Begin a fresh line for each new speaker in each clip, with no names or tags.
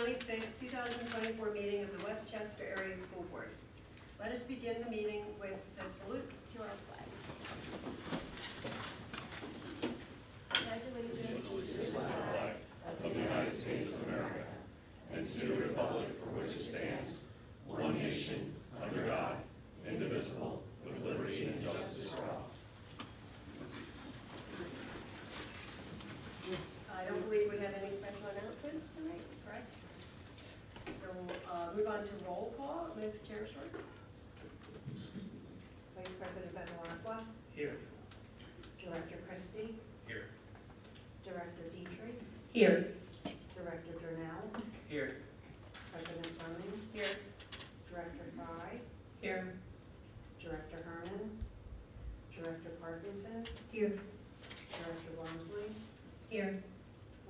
26th, 2024 meeting of the Westchester Area School Board. Let us begin the meeting with the salute to our flag. Pledge allegiance
to the flag of the United States of America and to the republic for which it stands, one nation, under God, indivisible, with liberty and justice for all.
I don't believe we have any special announcements tonight, correct? So we'll move on to roll call. Ms. Carishore.
Vice President Benalarqua.
Here.
Director Christie.
Here.
Director Dietrich.
Here.
Director Durnell.
Here.
President Fleming.
Here.
Director Fry.
Here.
Director Herman. Director Parkinson.
Here.
Director Walmsley.
Here.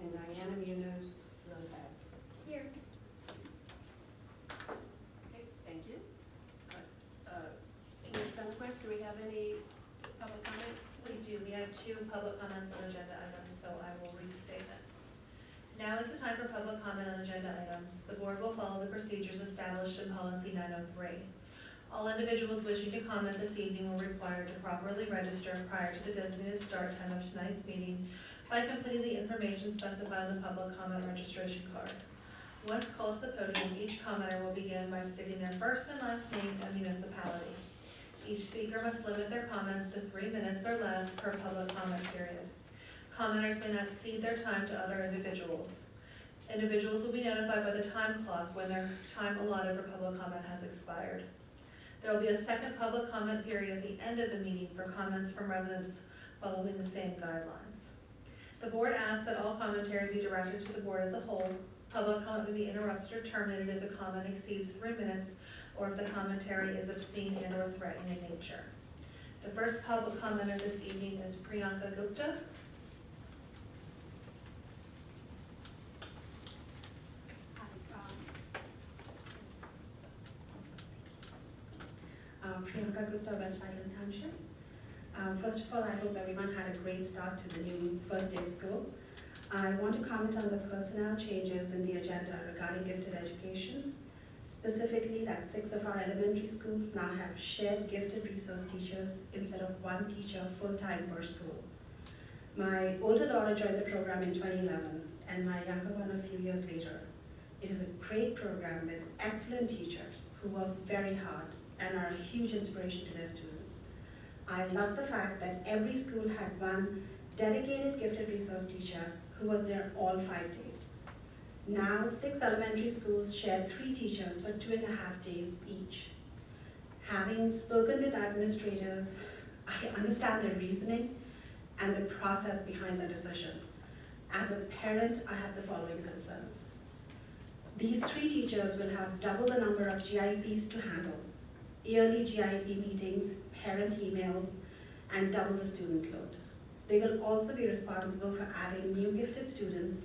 And Diana Munoz Lopez.
Here. Okay, thank you. Ms. Sunquist, do we have any public comment?
We do. We have 2 public comments on agenda items, so I will restate them. Now is the time for public comment on agenda items. The board will follow the procedures established in policy 903. All individuals wishing to comment this evening will be required to properly register prior to the designated start time of tonight's meeting by completing the information specified in the public comment registration card. Once called to the podium, each commenter will begin by stating their first and last name and municipality. Each speaker must limit their comments to 3 minutes or less per public comment period. Commenters may not cede their time to other individuals. Individuals will be notified by the time clock when their time allotted for public comment has expired. There will be a second public comment period at the end of the meeting for comments from residents following the same guidelines. The board asks that all commentary be directed to the board as a whole. Public comment may be interrupted or terminated if the comment exceeds 3 minutes or if the commentary is obscene and or threatening in nature. The first public commenter this evening is Priyanka Gupta.
Priyanka Gupta, West Highland Township. First of all, I hope everyone had a great start to the new first day of school. I want to comment on the personnel changes in the agenda regarding gifted education. Specifically, that 6 of our elementary schools now have shared gifted resource teachers instead of 1 teacher full-time per school. My older daughter joined the program in 2011 and my younger one a few years later. It is a great program with excellent teachers who work very hard and are a huge inspiration to their students. I love the fact that every school had 1 dedicated gifted resource teacher who was there all 5 days. Now 6 elementary schools share 3 teachers for 2.5 days each. Having spoken with administrators, I understand their reasoning and the process behind the decision. As a parent, I have the following concerns. These 3 teachers will have double the number of GIEPs to handle, yearly GIEP meetings, parent emails, and double the student load. They will also be responsible for adding new gifted students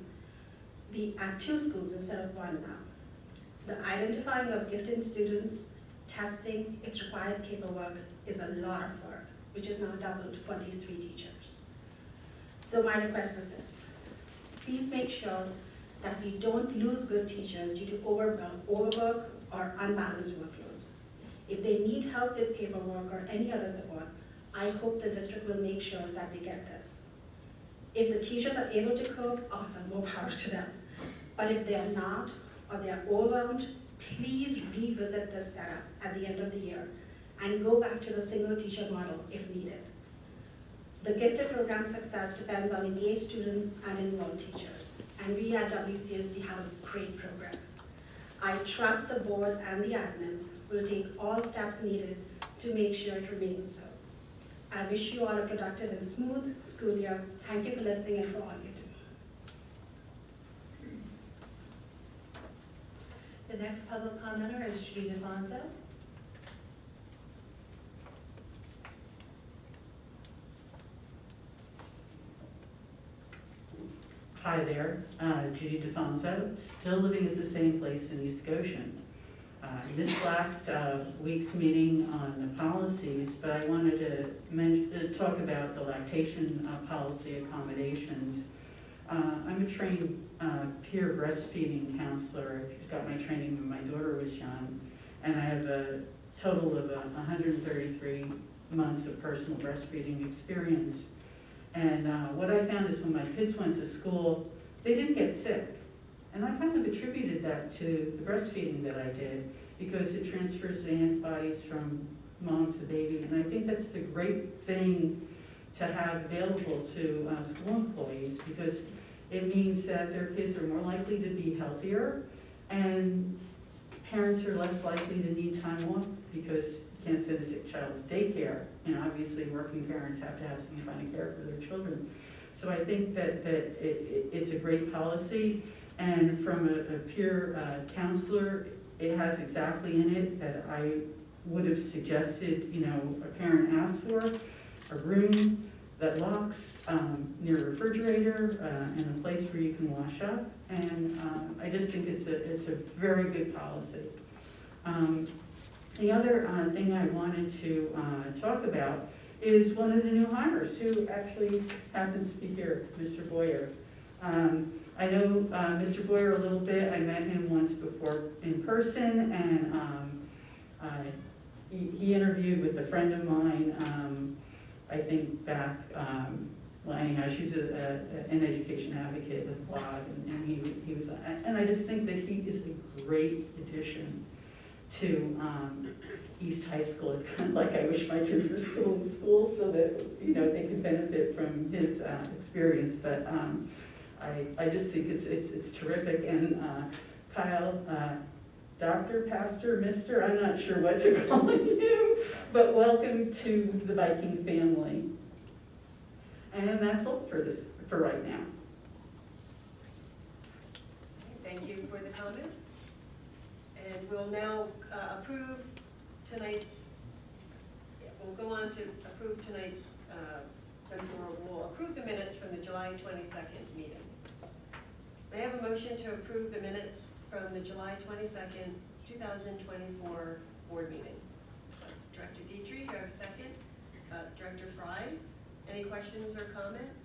at 2 schools instead of 1 now. The identifying of gifted students, testing, its required paperwork is a lot of work, which is now doubled for these 3 teachers. So my request is this. Please make sure that we don't lose good teachers due to overwork or unbalanced workloads. If they need help with paperwork or any other support, I hope the district will make sure that they get this. If the teachers are able to cope, awesome, more power to them. But if they are not, or they are overwhelmed, please revisit this setup at the end of the year and go back to the single teacher model if needed. The gifted program success depends on engaged students and involved teachers, and we at WCSD have a great program. I trust the board and the admins will take all steps needed to make sure it remains so. I wish you all a productive and smooth school year. Thank you for listening and for all you do.
The next public commenter is Judy DeFonso.
Hi there, Judy DeFonso, still living at the same place in East Goshen. This last week's meeting on the policies, but I wanted to talk about the lactation policy accommodations. I'm a trained peer breastfeeding counselor. I got my training when my daughter was young, and I have a total of 133 months of personal breastfeeding experience. And what I found is when my kids went to school, they didn't get sick. And I kind of attributed that to the breastfeeding that I did, because it transfers the antibodies from mom to baby. And I think that's the great thing to have available to school employees, because it means that their kids are more likely to be healthier, and parents are less likely to need time off because you can't send a sick child to daycare. You know, obviously working parents have to have some kind of care for their children. So I think that it's a great policy, and from a peer counselor, it has exactly in it that I would have suggested, you know, a parent ask for: a room that locks near a refrigerator and a place where you can wash up. And I just think it's a very good policy. The other thing I wanted to talk about is one of the new hires, who actually happens to be here, Mr. Boyer. I know Mr. Boyer a little bit. I met him once before in person, and he interviewed with a friend of mine, I think back, well anyhow, she's an education advocate with BLOG, and he was, and I just think that he is a great addition to East High School. It's kind of like I wish my kids were still in school so that, you know, they could benefit from his experience. But I just think it's terrific. And Kyle, Dr., Pastor, Mr., I'm not sure what to call you, but welcome to the Viking family. And that's all for right now.
Thank you for the comments. And we'll now approve tonight's, we'll go on to approve tonight's, we'll approve the minutes from the July 22nd meeting. May I have a motion to approve the minutes from the July 22nd, 2024 board meeting? Director Dietrich, do I have a second? Director Fry, any questions or comments?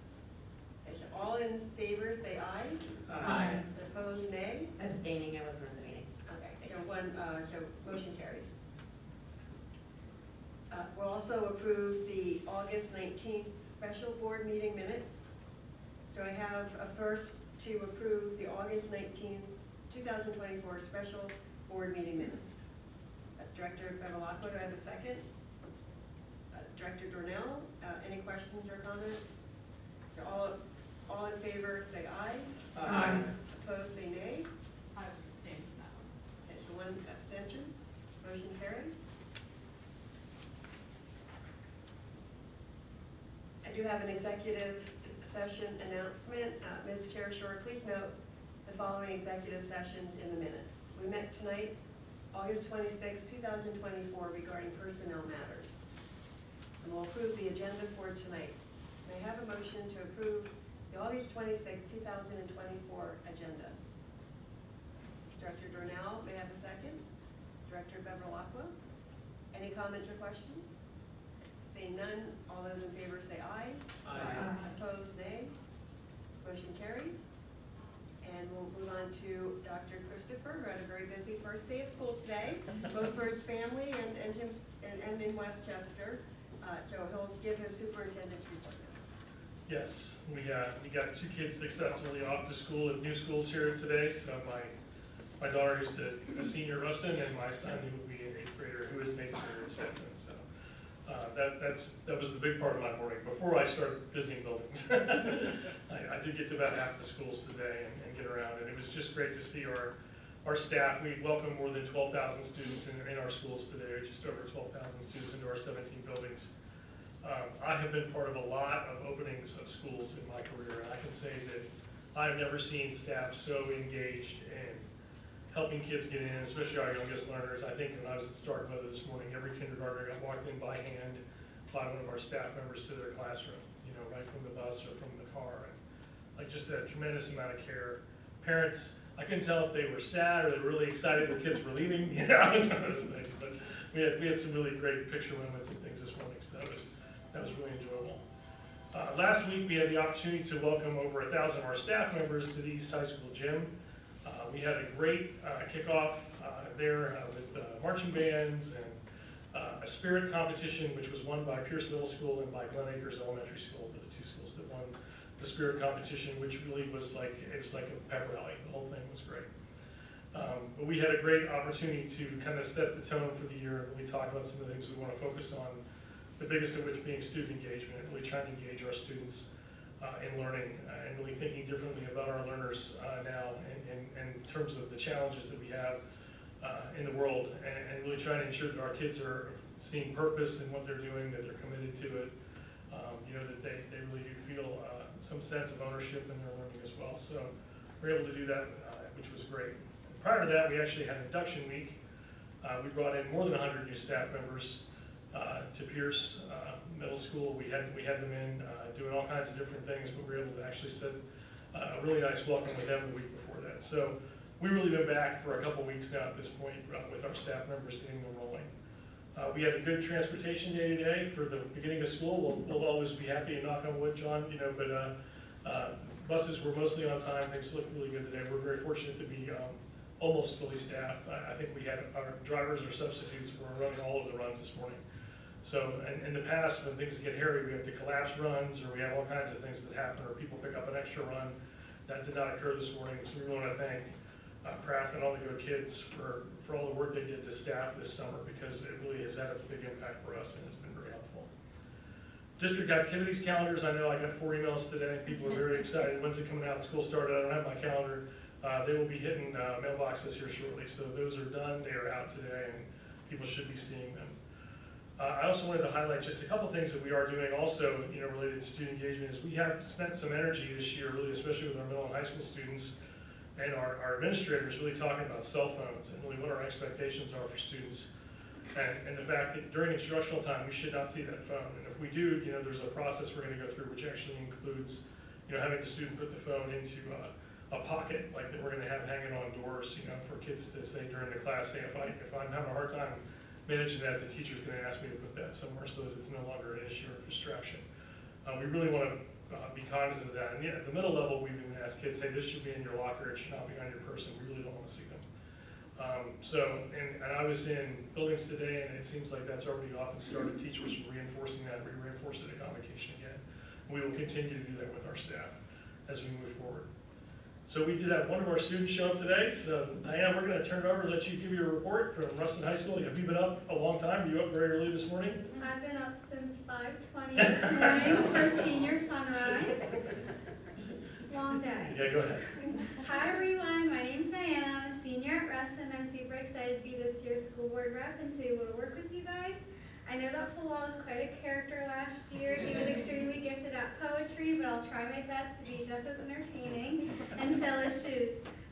Okay, so all in favor say aye.
Aye.
Opposed, nay.
Abstaining, I wasn't at the meeting.
Okay, so motion carries. We'll also approve the August 19th special board meeting minutes. Do I have a first to approve the August 19th, 2024 special board meeting minutes? Director Bevilacqua, do I have a second? Director Dornell, any questions or comments? So all in favor say aye.
Aye.
Opposed say nay.
I was abstaining from that one.
Okay, so one abstention. Motion carries. I do have an executive session announcement. Ms. Chair Shore, please note the following executive sessions in the minutes. We met tonight, August 26, 2024, regarding personnel matters. And we'll approve the agenda for tonight. May I have a motion to approve the August 26, 2024 agenda? Director Dornell, may I have a second? Director Bevilacqua, any comments or questions? Seeing none, all those in favor say aye.
Aye.
Opposed, nay. Motion carries. And we'll move on to Dr. Christopher, who had a very busy first day of school today, both for his family and him and in Westchester. So he'll give his superintendent's report.
Yes, we got 2 kids successfully off to school at new schools here today. So my daughter is a senior at Ruston, and my son, who will be an 8th grader, who is an 8th grader at Stetson. So that was the big part of my morning before I started visiting buildings. I did get to about half the schools today and get around, and it was just great to see our staff. We welcomed more than 12,000 students in our schools today, just over 12,000 students into our 17 buildings. I have been part of a lot of openings of schools in my career, and I can say that I've never seen staff so engaged in helping kids get in, especially our youngest learners. I think when I was at Stark Weather this morning, every kindergartner got walked in by hand by one of our staff members to their classroom, you know, right from the bus or from the car. And like just a tremendous amount of care. Parents, I couldn't tell if they were sad or they were really excited their kids were leaving. You know, it was one of those things. But we had some really great picture moments and things this morning, so that was really enjoyable. Last week, we had the opportunity to welcome over 1,000 of our staff members to the East High School gym. We had a great kickoff there with marching bands and a spirit competition, which was won by Pierce Middle School and by Glen Acres Elementary School. They're the two schools that won the spirit competition, which really was like, it was like a pep rally. The whole thing was great. But we had a great opportunity to kind of set the tone for the year. We talked about some of the things we want to focus on, the biggest of which being student engagement, really trying to engage our students in learning and really thinking differently about our learners now in terms of the challenges that we have in the world, and really trying to ensure that our kids are seeing purpose in what they're doing, that they're committed to it, that they really do feel some sense of ownership in their learning as well. So we're able to do that, which was great. Prior to that, we actually had induction week. We brought in more than 100 new staff members to Pierce Middle School. We had them in doing all kinds of different things, but we were able to actually set a really nice welcome with them the week before that. So we've really been back for a couple weeks now at this point with our staff members getting them rolling. We had a good transportation day today for the beginning of school. We'll always be happy, and knock on wood, John, but buses were mostly on time. Things looked really good today. We're very fortunate to be almost fully staffed. I think we had our drivers or substitutes were running all of the runs this morning. So in the past, when things get hairy, we have to collapse runs, or we have all kinds of things that happen, or people pick up an extra run. That did not occur this morning, so we want to thank Kraft and all the Go Kids for all the work they did to staff this summer, because it really has had a big impact for us and it's been very helpful. District activities calendars, I know I got 4 emails today. People are very excited. When's it coming out? School started. I don't have my calendar. They will be hitting mailboxes here shortly, so those are done. They are out today, and people should be seeing them. I also wanted to highlight just a couple things that we are doing also, related to student engagement. Is we have spent some energy this year, really, especially with our middle and high school students and our administrators, really talking about cell phones and really what our expectations are for students, and the fact that during instructional time we should not see that phone. And if we do, there's a process we're going to go through, which actually includes, having the student put the phone into a pocket, like that we're going to have hanging on doors, for kids to say during the class, hey, if I'm having a hard time managing that, the teacher's going to ask me to put that somewhere so that it's no longer an issue or distraction. We really want to be cognizant of that. And at the middle level, we've even asked kids, hey, this should be in your locker, it should not be on your person. We really don't want to see them. And I was in buildings today, and it seems like that's already often started. Teachers are reinforcing that. We reinforce it at convocation again. We will continue to do that with our staff as we move forward. So we did have one of our students show up today. So Diana, we're going to turn it over and let you give your report from Ruston High School. Have you been up a long time? Were you up very early this morning?
I've been up since 5:20 this morning for senior sunrise. Long day.
Yeah, go ahead.
Hi everyone, my name's Diana. I'm a senior at Ruston. I'm super excited to be this year's school board rep and to be able to work with you guys. I know that Falwell was quite a character last year. He was extremely gifted at poetry, but I'll try my best to be just as entertaining and fill his shoes.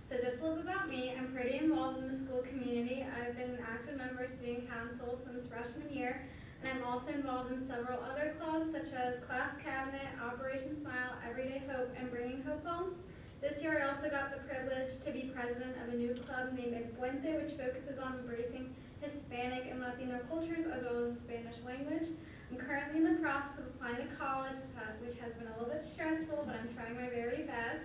So just a little bit about me. I'm pretty involved in the school community. I've been an active member of student council since freshman year, and I'm also involved in several other clubs such as Class Cabinet, Operation Smile, Everyday Hope, and Bringing Hope Home. This year I also got the privilege to be president of a new club named El Puente, which focuses on embracing Hispanic and Latino cultures as well as the Spanish language. I'm currently in the process of applying to college, which has been a little bit stressful, but I'm trying my very best.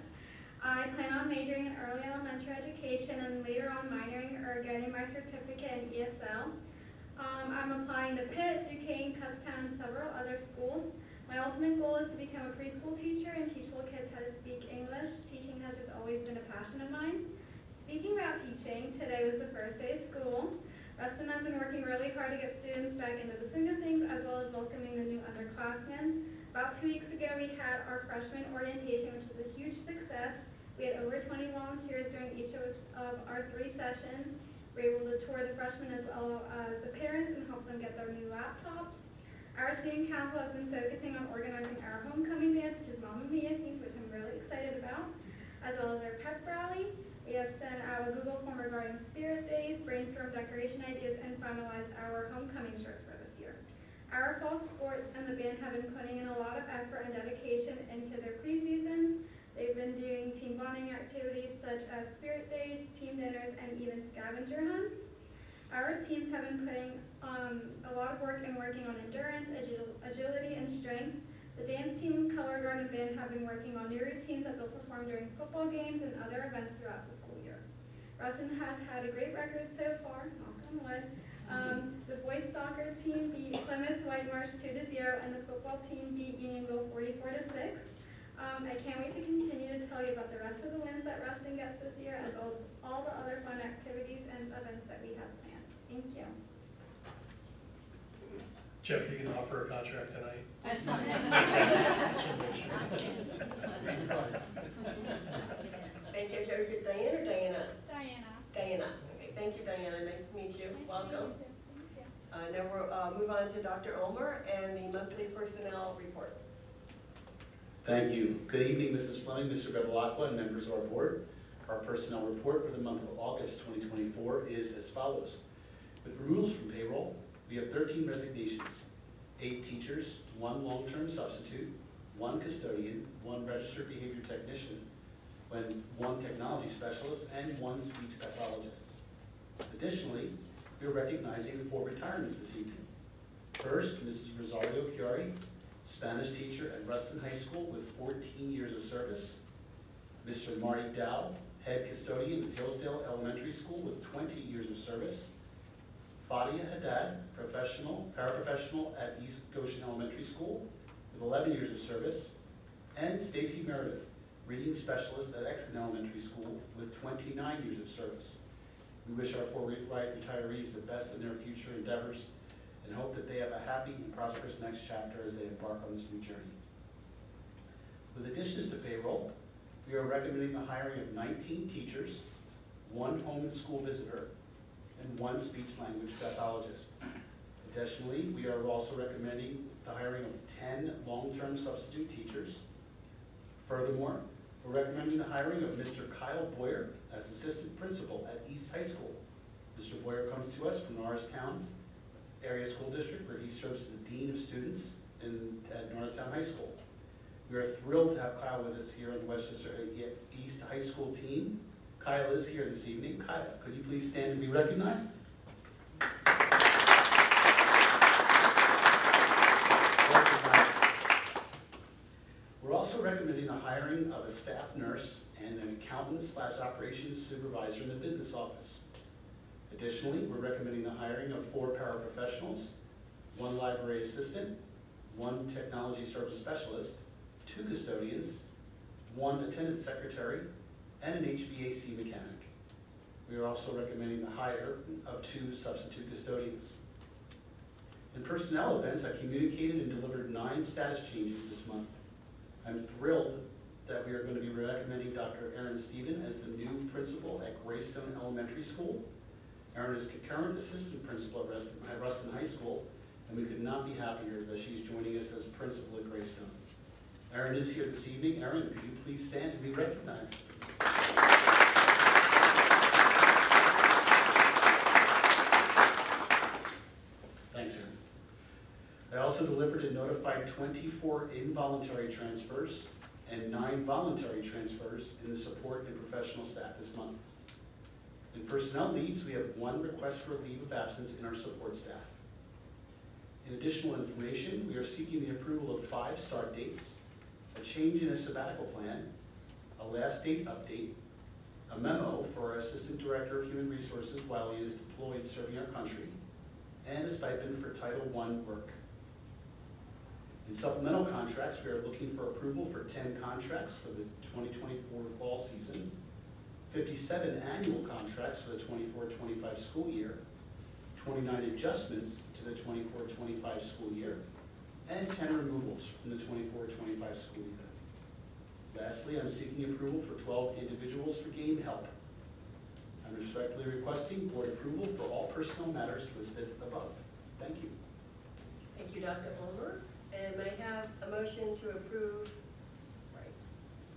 I plan on majoring in early elementary education and later on minoring or getting my certificate in ESL. I'm applying to Pitt, Duquesne, Kutztown, and several other schools. My ultimate goal is to become a preschool teacher and teach little kids how to speak English. Teaching has just always been a passion of mine. Speaking about teaching, today was the first day of school. Ruston has been working really hard to get students back into the swing of things, as well as welcoming the new underclassmen. About 2 weeks ago, we had our freshman orientation, which was a huge success. We had over 20 volunteers during each of our 3 sessions. We were able to tour the freshmen as well as the parents and help them get their new laptops. Our student council has been focusing on organizing our homecoming dance, which is Mamma Mia themed, which I'm really excited about, as well as our pep rally. We have sent out a Google form regarding Spirit Days, brainstormed decoration ideas, and finalized our homecoming shirts for this year. Our fall sports and the band have been putting in a lot of effort and dedication into their preseasons. They've been doing team bonding activities such as Spirit Days, team dinners, and even scavenger hunts. Our teams have been putting a lot of work and working on endurance, agility, and strength. The dance team and color guard and band have been working on new routines that they'll perform during football games and other events throughout the school year. Ruston has had a great record so far, knock on wood. The boys soccer team beat Plymouth White Marsh 2-0, and the football team beat Unionville 44-6. I can't wait to continue to tell you about the rest of the wins that Ruston gets this year, as well as all the other fun activities and events that we have planned. Thank you.
Jeff, you can offer a contract tonight.
Thank you, Joe. Is it Diane or Diana?
Diana.
Diana. Okay, thank you, Diana. Nice to meet you.
Nice
Welcome.
to meet you. Thank you.
Now we'll move on to Dr. Ulmer and the monthly personnel report.
Thank you. Good evening, Mrs. Fleming, Mr. Bevilacqua, and members of our board. Our personnel report for the month of August 2024 is as follows. With removals from payroll, we have 13 resignations, 8 teachers, 1 long-term substitute, 1 custodian, 1 registered behavior technician, 1 technology specialist, and 1 speech pathologist. Additionally, we are recognizing 4 retirements this evening. First, Mrs. Rosario Chiari, Spanish teacher at Ruston High School with 14 years of service. Mr. Marty Dow, head custodian at Hillsdale Elementary School with 20 years of service. Fadia Haddad, paraprofessional at East Goshen Elementary School with 11 years of service. And Stacy Meredith, reading specialist at Exton Elementary School with 29 years of service. We wish our 4 retirees the best in their future endeavors and hope that they have a happy and prosperous next chapter as they embark on this new journey. With additions to payroll, we are recommending the hiring of 19 teachers, 1 home and school visitor, and 1 speech language pathologist. Additionally, we are also recommending the hiring of 10 long-term substitute teachers. Furthermore, we're recommending the hiring of Mr. Kyle Boyer as assistant principal at East High School. Mr. Boyer comes to us from Norristown Area School District, where he serves as the Dean of Students at Norristown High School. We are thrilled to have Kyle with us here on the Westchester East High School team. Kyle is here this evening. Kyle, could you please stand and be recognized? We're also recommending the hiring of a staff nurse and an accountant/operations supervisor in the business office. Additionally, we're recommending the hiring of 4 paraprofessionals, 1 library assistant, 1 technology service specialist, 2 custodians, 1 attendance secretary, and an HVAC mechanic. We are also recommending the hire of 2 substitute custodians. In personnel events, I communicated and delivered 9 status changes this month. I'm thrilled that we are going to be recommending Dr. Erin Stephen as the new principal at Greystone Elementary School. Erin is current assistant principal at Ruston High School, and we could not be happier that she's joining us as principal at Greystone. Erin is here this evening. Erin, could you please stand and be recognized? Thanks, Erin. I also delivered and notified 24 involuntary transfers and 9 voluntary transfers in the support and professional staff this month. In personnel leaves, we have 1 request for a leave of absence in our support staff. In additional information, we are seeking the approval of 5 start dates, a change in a sabbatical plan, a last date update, a memo for our Assistant Director of Human Resources while he is deployed serving our country, and a stipend for Title I work. In supplemental contracts, we are looking for approval for 10 contracts for the 2024 fall season, 57 annual contracts for the 24-25 school year, 29 adjustments to the 24-25 school year, and 10 removals from the 24-25 school year. Lastly, I'm seeking approval for 12 individuals for game help. I'm respectfully requesting board approval for all personnel matters listed above. Thank you.
Thank you, Dr. Ulmer. And may I have a motion to approve,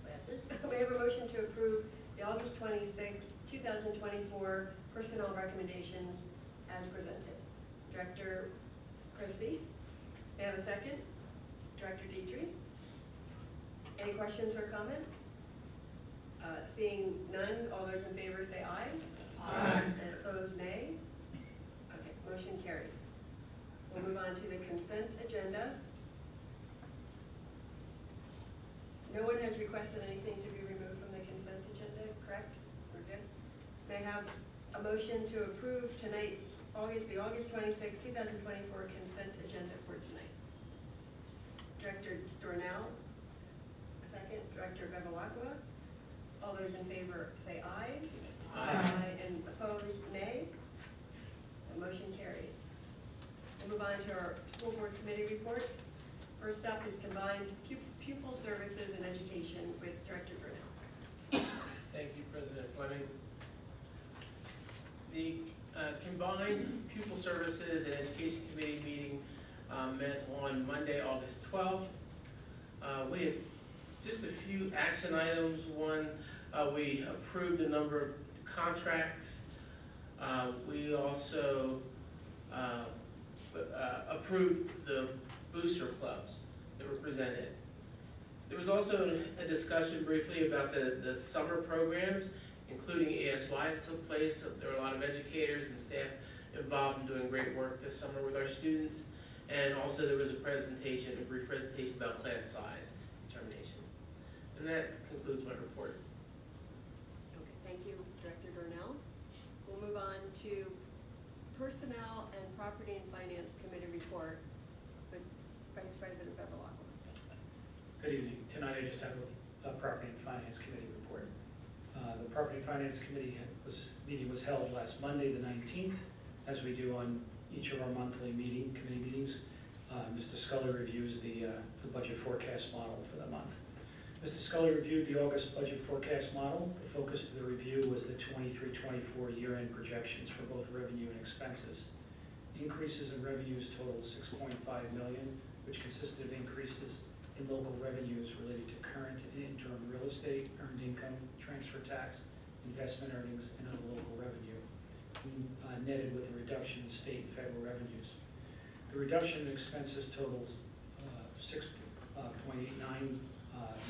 may I have a motion to approve the August 26, 2024 personnel recommendations as presented. Director Crispy, may I have a second? Director Dietrich? Any questions or comments? Seeing none, all those in favor say aye.
Aye.
And opposed, nay. Okay, motion carries. We'll move on to the consent agenda. No one has requested anything to be removed from the consent agenda, correct? We're good? May I have a motion to approve tonight's the August 26, 2024 consent agenda for tonight? Director Dornell, second. Director Bevilacqua. All those in favor say aye.
Aye.
And opposed, nay. The motion carries. We'll move on to our school board committee report. First up is combined pupil services and education with Director Burnell.
Thank you, President Fleming. The combined pupil services and education committee meeting met on Monday, August 12th. We had just a few action items. One, we approved a number of contracts. We also approved the booster clubs that were presented. There was also a discussion briefly about the summer programs, including ASY that took place. There were a lot of educators and staff involved in doing great work this summer with our students. And also there was a brief presentation about class size determination. And that concludes my report.
Okay, thank you, Director Burnell. We'll move on to Personnel and Property and Finance Committee report with Vice President Bevilacqua.
Good evening. Tonight I just have a Property and Finance Committee report. The Property and Finance Committee meeting was held last Monday, the 19th, as we do on each of our monthly committee meetings. Mr. Scully reviews the budget forecast model for the month. Mr. Scully reviewed the August budget forecast model. The focus of the review was the 23-24 year-end projections for both revenue and expenses. Increases in revenues totaled $6.5 million, which consisted of increases in local revenues related to current and interim real estate, earned income, transfer tax, investment earnings, and other local revenue, netted with a reduction in state and federal revenues. The reduction in expenses totals $6.89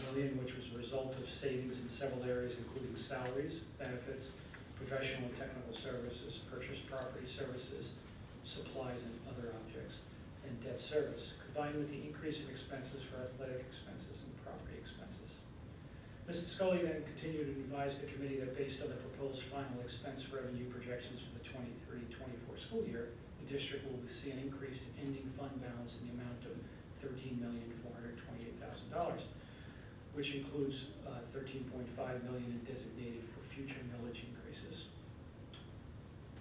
million, which was a result of savings in several areas, including salaries, benefits, professional and technical services, purchase property services, supplies and other objects, and debt service, combined with the increase in expenses for athletic expenses and property expenses. Mr. Scully then continued to advise the committee that based on the proposed final expense revenue projections for the 23-24 school year, the district will see an increased ending fund balance in the amount of $13,428,000, which includes $13.5 million in designated for future millage increases.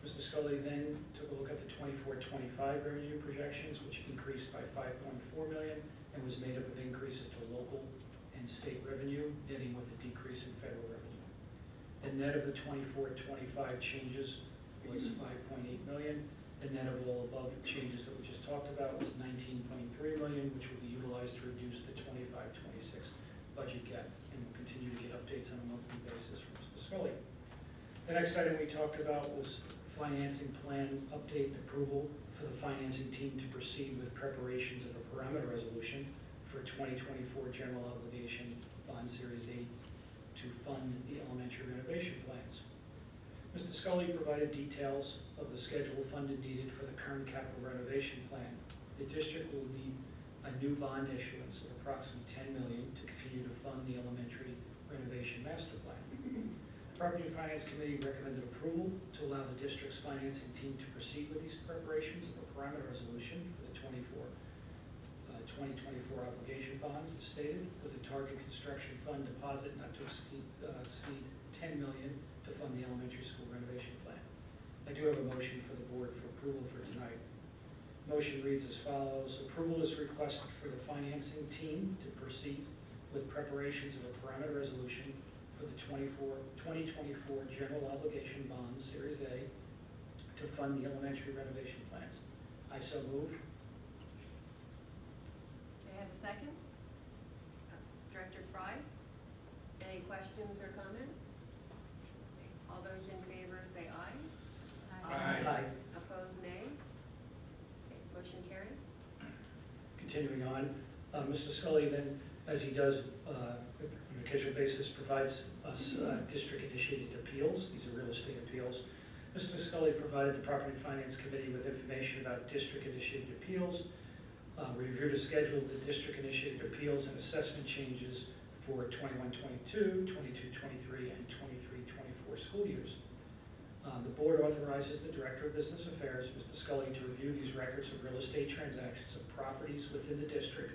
Mr. Scully then took a look at the 24-25 revenue projections, which increased by $5.4 million and was made up of increases to local and state revenue, netting with a decrease in federal revenue. The net of the 24-25 changes was $5.8 million. The net of all above changes that we just talked about was $19.3 million, which will be utilized to reduce the 25-26 budget gap, and we'll continue to get updates on a monthly basis from Mr. Scully. The next item we talked about was financing plan update and approval for the financing team to proceed with preparations of a parameter resolution for 2024 general obligation bond series 8 to fund the elementary renovation plans. Mr. Scully provided details of the schedule funded needed for the current capital renovation plan. The district will need a new bond issuance of approximately $10 million to continue to fund the elementary renovation master plan. The Property and Finance Committee recommended approval to allow the district's financing team to proceed with these preparations of a parameter resolution for the 2024 obligation bonds as stated, with a target construction fund deposit not to exceed $10 million to fund the elementary school renovation plan. I do have a motion for the board for approval for tonight. Motion reads as follows. Approval is requested for the financing team to proceed with preparations of a parameter resolution for the 2024 general obligation bonds, Series A, to fund the elementary renovation plans. I so move.
May I have a second? Director Fry, any questions or comments? All those in favor say aye.
Aye.
Opposed, nay. Okay, motion carried.
Continuing on, Mr. Scully then, as he does on an occasional basis, provides us district-initiated appeals. These are real estate appeals. Mr. Scully provided the Property and Finance Committee with information about district-initiated appeals, reviewed a schedule of the district-initiated appeals and assessment changes for 21-22, 22-23, and 23-24 school years. The board authorizes the Director of Business Affairs, Mr. Scully, to review these records of real estate transactions of properties within the district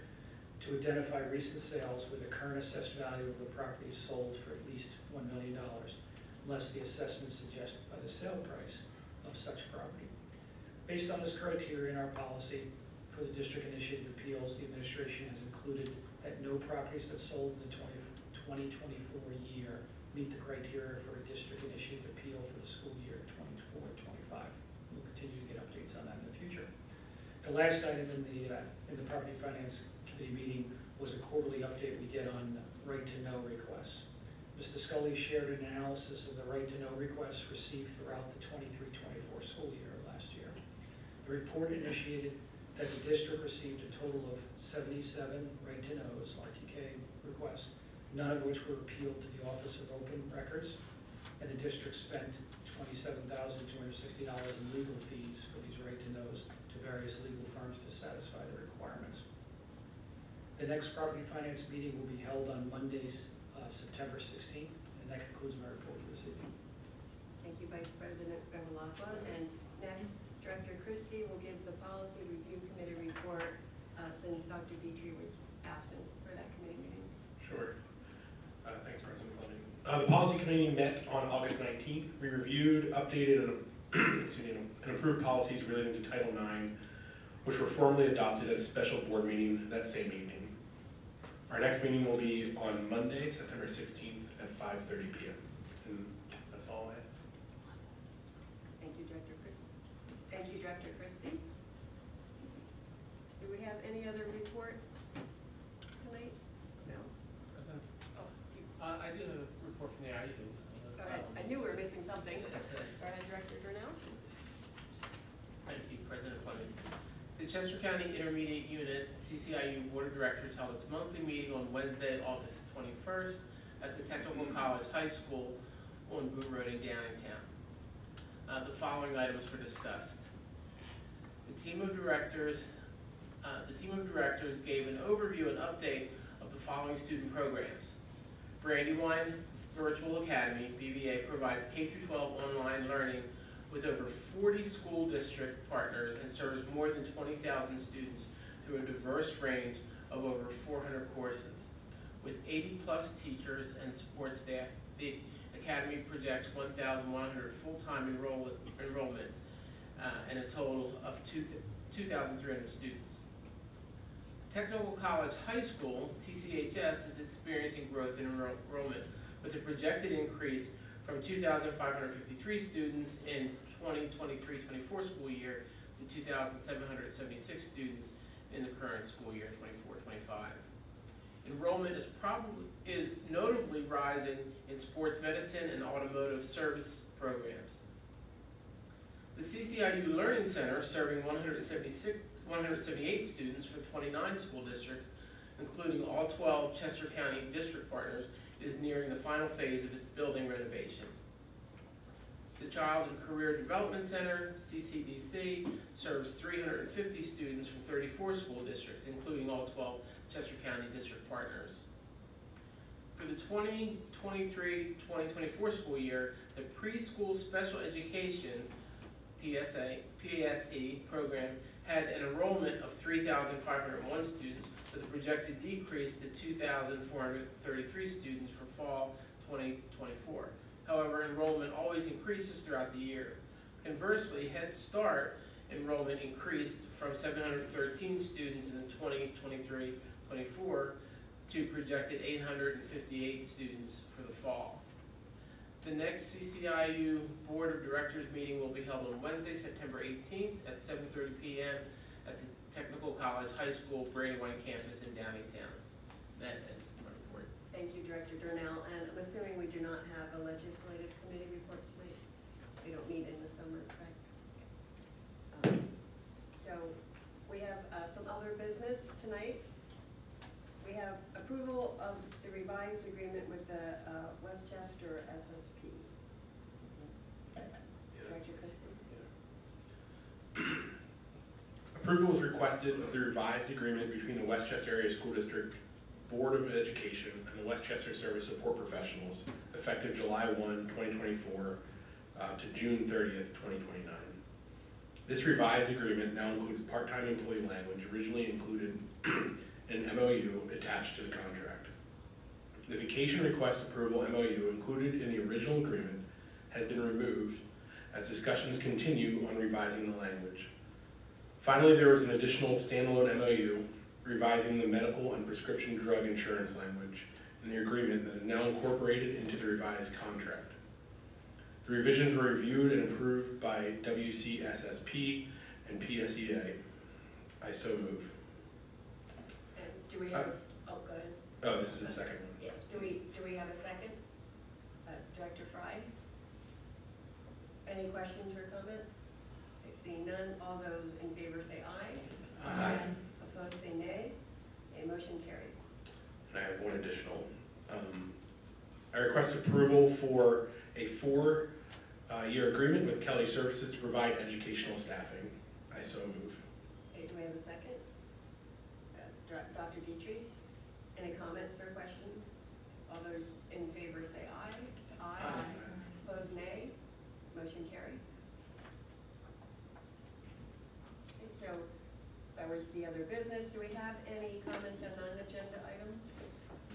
to identify recent sales where the current assessed value of the property is sold for at least $1 million, unless the assessment suggested by the sale price of such property. Based on this criteria in our policy for the district-initiated appeals, the administration has included that no properties that sold in the 2024 year meet the criteria for a district-initiated appeal for the school year 24-25. We'll continue to get updates on that in the future. The last item in the Property Finance Committee meeting was a quarterly update we get on right-to-know requests. Mr. Scully shared an analysis of the right-to-know requests received throughout the 23-24 school year last year. The report indicated that the district received a total of 77 right-to-knows, RTK requests, none of which were appealed to the Office of Open Records, and the district spent $27,260 in legal fees for these right-to-knows to various legal firms to satisfy the requirements. The next Property Finance meeting will be held on Mondays, September 16th, and that concludes my report for this evening.
Thank you, Vice President Bevilacqua. And next, Director Christie will give the Policy Review Committee report since Dr. Dietrich was absent for that committee meeting.
Sure. Thanks, President Fleming. The Policy Committee met on August 19th. We reviewed, updated, and approved policies relating to Title IX, which were formally adopted at a special board meeting that same evening. Our next meeting will be on Monday, September 16th at 5:30 p.m. And that's all I have.
Thank you, Director Christie. Thank you, Director Christie. Do we have any other reports tonight? No?
President?
Oh,
I do have a report from the IU.
go ahead. I knew we were missing something. Go ahead, Director Durnell.
Thank you, President Fleming. The Chester County Intermediate Unit, CCIU Board of Directors held its monthly meeting on Wednesday, August 21st at the Technical College High School on Boot Road in Downingtown. The following items were discussed. The team of directors gave an overview and update of the following student programs. Brandywine Virtual Academy, BVA, provides K-12 online learning with over 40 school district partners and serves more than 20,000 students through a diverse range of over 400 courses. With 80-plus teachers and support staff, the Academy projects 1,100 full-time enrollments and a total of 2,300 students. Technical College High School, TCHS, is experiencing growth in enrollment with a projected increase from 2,553 students in 2023-24 school year to 2,776 students in the current school year, 24-25. Enrollment is notably rising in sports medicine and automotive service programs. The CCIU Learning Center, serving 178 students from 29 school districts, including all 12 Chester County district partners, is nearing the final phase of its building renovation. The Child and Career Development Center, CCDC, serves 350 students from 34 school districts, including all 12 Chester County district partners. For the 2023-2024 school year, the Preschool Special Education PSE program had an enrollment of 3,501 students with a projected decrease to 2,433 students for fall 2024. However, enrollment always increases throughout the year. Conversely, Head Start enrollment increased from 713 students in 2023-24 to projected 858 students for the fall. The next CCIU Board of Directors meeting will be held on Wednesday, September 18th at 7:30 p.m. at the Technical College High School Brandywine campus in Downingtown. That ends my report.
Thank you, Director Durnell. And I'm assuming we do not have a legislative committee report tonight. We don't meet in the summer, correct? So we have some other business tonight. We have approval of the revised agreement with the Westchester SSP. Director Christie.
Approval was requested of the revised agreement between the Westchester Area School District Board of Education and the Westchester Service Support Professionals effective July 1, 2024 to June 30th, 2029. This revised agreement now includes part-time employee language originally included in MOU attached to the contract. The vacation request approval MOU included in the original agreement has been removed as discussions continue on revising the language. Finally, there was an additional standalone MOU revising the medical and prescription drug insurance language in the agreement that is now incorporated into the revised contract. The revisions were reviewed and approved by WCSSP and PSEA. I so move.
And do we have, oh, go ahead.
Oh, this is the second one.
Yeah, do we have a second? Director Fry? Any questions or comments? Okay, seeing none, all those in favor say aye.
Aye.
Opposed say nay. A motion carried.
And I have one additional. I request approval for a 4-year agreement with Kelly Services to provide educational staffing. I so move.
Okay, do we have a second? Dr. Dietrich, any comments or questions? All those in favor say aye. Aye. Opposed nay. Motion carried. Okay, so that was the other business. Do we have any comments on non-agenda items?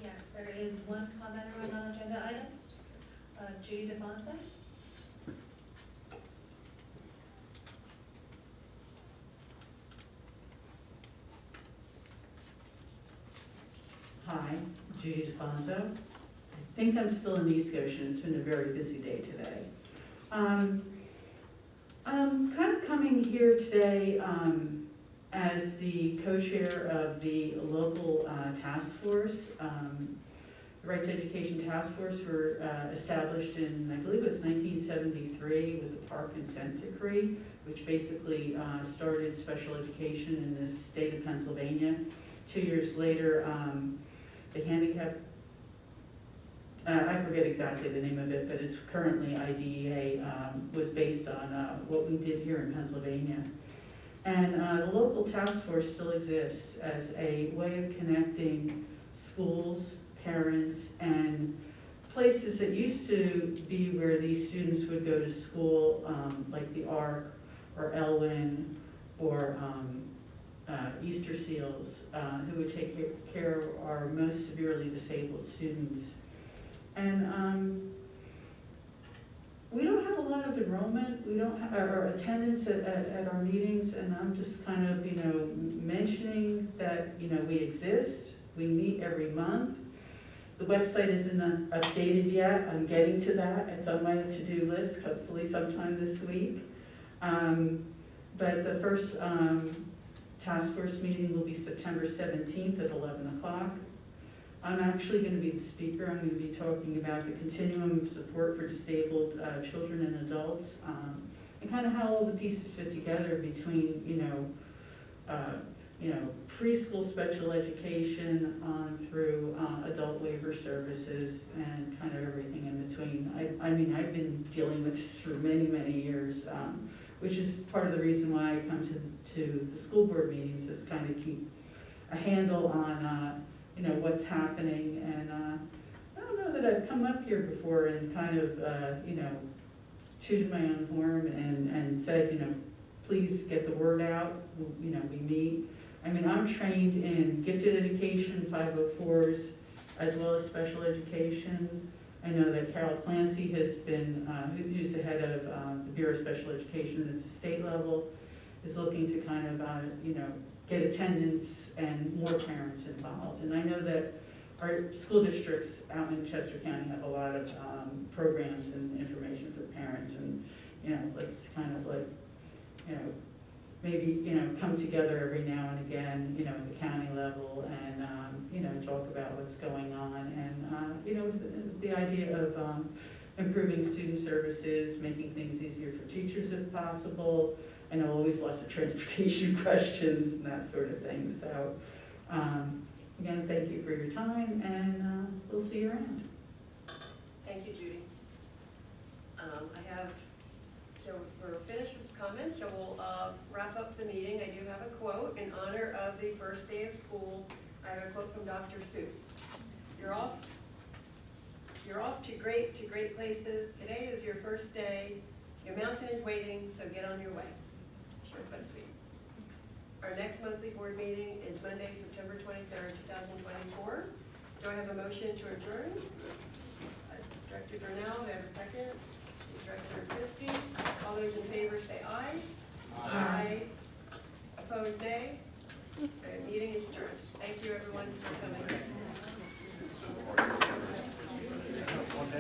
Yes, there is one comment on non-agenda items. Judy DeFonso.
Hi, Judy DeFonso. I think I'm still in East Goshen. It's been a very busy day today. I'm kind of coming here today as the co-chair of the local task force. The Right to Education Task Force were established in, I believe it was 1973 with the Park Consent Decree, which basically started special education in the state of Pennsylvania. 2 years later, the handicap, I forget exactly the name of it, but it's currently IDEA, was based on what we did here in Pennsylvania. And the local task force still exists as a way of connecting schools, parents, and places that used to be where these students would go to school, like the ARC or Elwyn or Easter Seals, who would take care of our most severely disabled students. And we don't have a lot of enrollment, we don't have, or attendance at our meetings, and I'm just kind of, mentioning that, we exist, we meet every month. The website isn't updated yet, I'm getting to that, it's on my to-do list, hopefully sometime this week. But the first task force meeting will be September 17th at 11 o'clock. I'm actually going to be the speaker. I'm going to be talking about the continuum of support for disabled children and adults, and kind of how all the pieces fit together between, preschool special education on through adult waiver services and kind of everything in between. I mean, I've been dealing with this for many, many years, which is part of the reason why I come to the school board meetings, is kind of keep a handle on what's happening. And I don't know that I've come up here before and kind of, tooted my own horn and said, please get the word out. We meet. I mean, I'm trained in gifted education, 504s, as well as special education. I know that Carol Clancy has been, who's the head of the Bureau of Special Education at the state level, is looking to kind of, get attendance and more parents involved. And I know that our school districts out in Chester County have a lot of programs and information for parents, and let's kind of like, maybe come together every now and again, at the county level, and talk about what's going on, and the idea of improving student services, making things easier for teachers if possible. I know always lots of transportation questions and that sort of thing. So, again, thank you for your time, and we'll see you around.
Thank you, Judy. So we're finished with comments, so we'll wrap up the meeting. I do have a quote in honor of the first day of school I have a quote from Dr. Seuss. You're off to great places. Today is your first day. Your mountain is waiting, so get on your way. Short but sweet. Our next monthly board meeting is Monday, September 23rd, 2024. Do I have a motion to adjourn? Director Burnell, do I have a second? Director Christie. All those in favor say aye. Aye. Opposed, nay. So meeting is adjourned. Thank you, everyone, for coming.